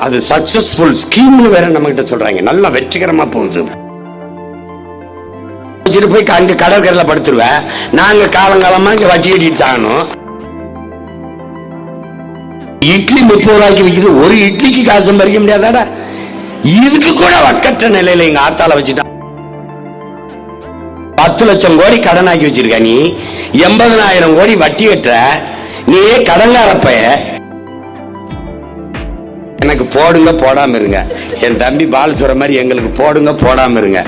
அது சக்சஸ்ஃபுல் ஸ்கீம்னு வேற நம்ம கிட்ட சொல்றாங்க. நல்லா வெற்றிகரமா போகுது. வச்சுட்டு போய் அங்க கடற்கரையில படுத்துருவேன். நாங்க காலங்காலமா இங்க வட்டி கட்டிட்டு தாங்கணும். இட்லி 30 ரூபாய்க்கு விற்குது. ஒரு இட்லிக்கு காசு பறிக்க முடியாதாடா? இதுக்கு கூட வக்கற்ற நிலையில எங்க ஆத்தால வச்சுட்டான். 10 லட்சம் கோடி கடனாக்கி வச்சிருக்க நீ. 80,000 கோடி வட்டி கட்டுற நீ. கடங்காரப்பைய எனக்கு போடுங்க போடாம இருங்க. என் தம்பி பால் சொல்ற மாதிரி எங்களுக்கு போடுங்க போடாம இருங்க.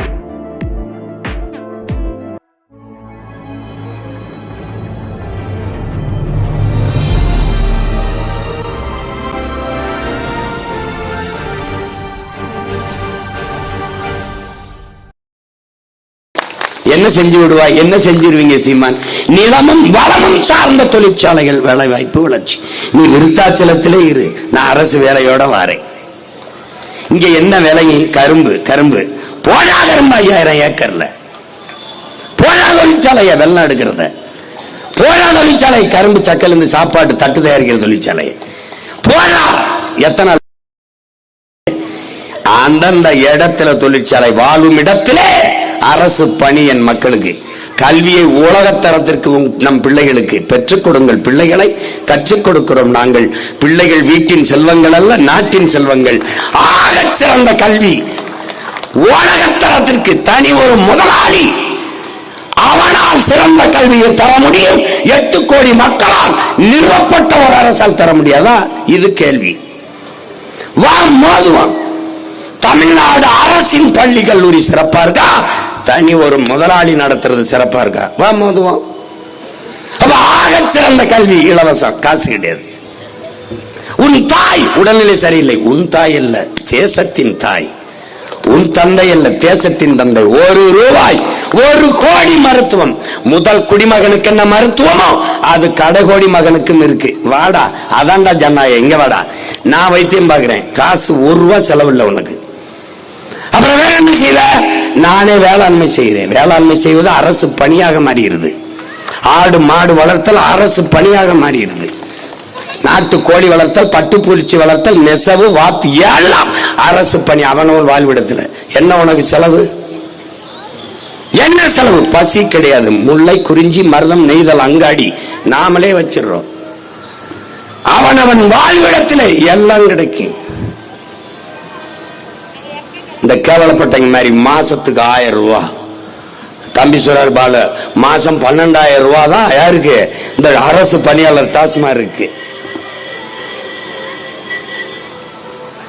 என்ன செஞ்சு விடுவாய்? என்ன செஞ்சிருவீங்க சீமான்? நிலமும் வளமும் சார்ந்த தொழிற்சாலைகள், வேலை வாய்ப்பு, வளர்ச்சி. நீ விருத்தாச்சலத்திலே இரு, நான் அரசு வேலையோட வாரேன். இங்க என்ன விலையும்? கரும்பு. கரும்பு போனா கரும்பு 5000 ஏக்கர்ல போனா தொழிற்சாலைய வெள்ளம் எடுக்கிறத. போனா தொழிற்சாலை கரும்பு சக்கல் இருந்து சாப்பாடு தட்டு தயாரிக்கிற தொழிற்சாலை. போனா எத்தனை அந்தந்த இடத்துல தொழிற்சாலை. வாழும் இடத்திலே அரசு பணி. என் மக்களுக்கு கல்வியை உலகத்தரத்திற்கு நம் பிள்ளைகளுக்கு பெற்றுக் கொடுங்கள். பிள்ளைகளை கற்றுக் கொடுக்கிறோம் நாங்கள். பிள்ளைகள் வீட்டின் செல்வங்கள் அல்ல, நாட்டின் செல்வங்கள். ஆகச் சிறந்த கல்வி உலகத்தரத்திற்கு தனி ஒரு முதலாளி அவனால் சிறந்த கல்வியை தர முடியும். 8 கோடி மக்களால் நிறுவப்பட்ட ஒரு அரசால் தர முடியாதா? இது கேள்வி. வா மோதுவான். தமிழ்நாடு அரசின் பள்ளி கல்லூரி சிறப்பா இருக்கா? தனி ஒரு முதலாளி நடத்துறது சிறப்பா இருக்கா? வா மோதுவோம். அப்ப ஆகச் சிறந்த கல்வி இலவசம், காசு கிடையாது. உன் தாய் உடல்நிலை சரியில்லை, உன் தாய் அல்ல, தேசத்தின் தாய். உன் தந்தை அல்ல, தேசத்தின் தந்தை. 1 ரூபாய் 1 கோடி மருத்துவம். முதல் குடிமகனுக்கு என்ன மருத்துவமோ அது கடைகோடி மகனுக்கும் இருக்கு. வாடா, அதான்டா ஜனநாயகம். இங்க வாடா, நான் வைத்தியம் பாக்குறேன். காசு 1 ரூபாய் செலவில்லை உனக்கு. அப்புறம் வேற என்ன செய்யல? நானே வேளாண்மை செய்கிறேன். வேளாண்மை செய்வது அரசு பணியாக மாறுகிறது. ஆடு மாடு வளர்த்தல் அரசு பணியாக மாறுகிறது. நாட்டு கோழி வளர்த்தல், பட்டுப்பூச்சி வளர்த்தல், நெசவு, வாத்து எல்லாம் அரசு பணி. அவனவன் வாழ்விடத்தில் என்ன உனக்கு செலவு? என்ன செலவு? பசி கிடையாது. முல்லை, குறிஞ்சி, மருதம், நெய்தல், அங்காடி நாமளே வச்சிடறோம். அவனவன் வாழ்விடத்தில் எல்லாம் கிடைக்கும். இந்த கேவலப்பட்டங்க மாதிரி மாசத்துக்கு 1000 ரூபாய். தம்பி சொல்றாரு பால, மாசம் 12,000 ரூபாய் தான் யாருக்கு? இந்த அரசு பணியாளர் டாஸ்மாக் இருக்கு.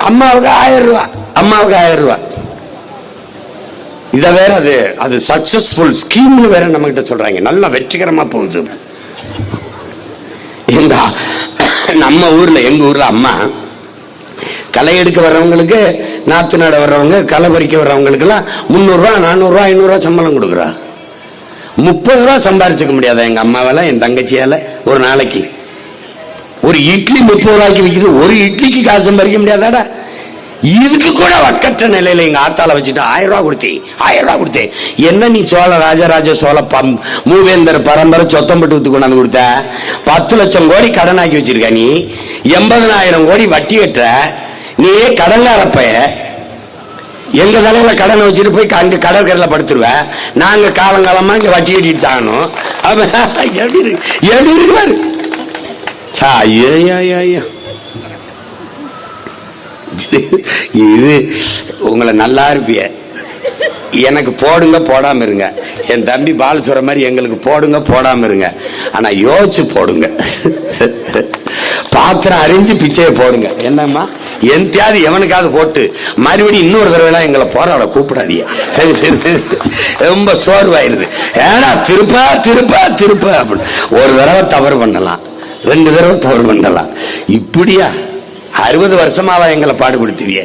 அம்மாவுக்கு 1000 ரூபாய். அம்மாவுக்கு 1000 ரூபாய். இத வேற அது சக்சஸ்ஃபுல் ஸ்கீம்னு வேற நம்ம கிட்ட சொல்றாங்க. நல்லா வெற்றிகரமா போகுது. நம்ம ஊர்ல, எங்க ஊர்ல அம்மா களை எடுக்க வர்றவங்களுக்கு, நாத்து நட வர்றவங்க, களை பறிக்க வர்றவங்களுக்கு எல்லாம் 300 ரூபாய், 400 ரூபாய், 500 ரூபாய் சம்பளம் கொடுக்குறா. 30 ரூபாய் சம்பாரிச்சுக்க முடியாதா எங்க அம்மாவால, என் தங்கச்சியால? ஒரு நாளைக்கு ஒரு இட்லி 30 ரூபாய்க்கு விற்குது. ஒரு இட்லிக்கு காசு பறிக்க முடியாதாடா? இதுக்கு கூட வக்கற்ற நிலையில எங்க ஆத்தால வச்சுட்டு 1000 ரூபாய் கொடுத்தேன், 1000 ரூபாய் கொடுத்தேன். என்ன நீ சோழ ராஜராஜ சோழ மூவேந்தர் பரம்பரை சொத்தம்பட்டு வித்து கொண்டாந்து கொடுத்த? 10 லட்சம் கோடி கடனாக்கி வச்சிருக்க நீ. 80,000 கோடி வட்டி கட்டுற நீ. கடங்காரப்பைய எங்க தலையில கடனை வச்சுட்டு போய் அங்க கடற்கரையில படுத்துருவேன். நாங்க காலங்காலமா இங்க வட்டி கட்டிட்டு தாங்கணும். எப்படி இருப்பாரு? இது உங்களை நல்லா இருப்பிய. எனக்கு போடுங்க போடாம இருங்க. என் தம்பி பால் சொல்ற மாதிரி எங்களுக்கு போடுங்க போடாம இருங்க. ஆனா யோசிச்சு போடுங்க. பாத்திரம் அறிஞ்சு பிச்சையை போடுங்க. என்னம்மா எந்தையாவது எவனுக்காவது போட்டு மறுபடியும் இன்னொரு தடவை எங்களை போராட கூப்பிடாதீங்க. ரொம்ப சோர்வாயிருது. ஏன்னா திருப்ப திருப்ப திருப்ப அப்படின்னு. ஒரு தடவை தவறு பண்ணலாம், 2 தடவை தவறு பண்ணலாம். இப்படியா 60 வருஷமாவா எங்களை பாடுபடுத்துவிய?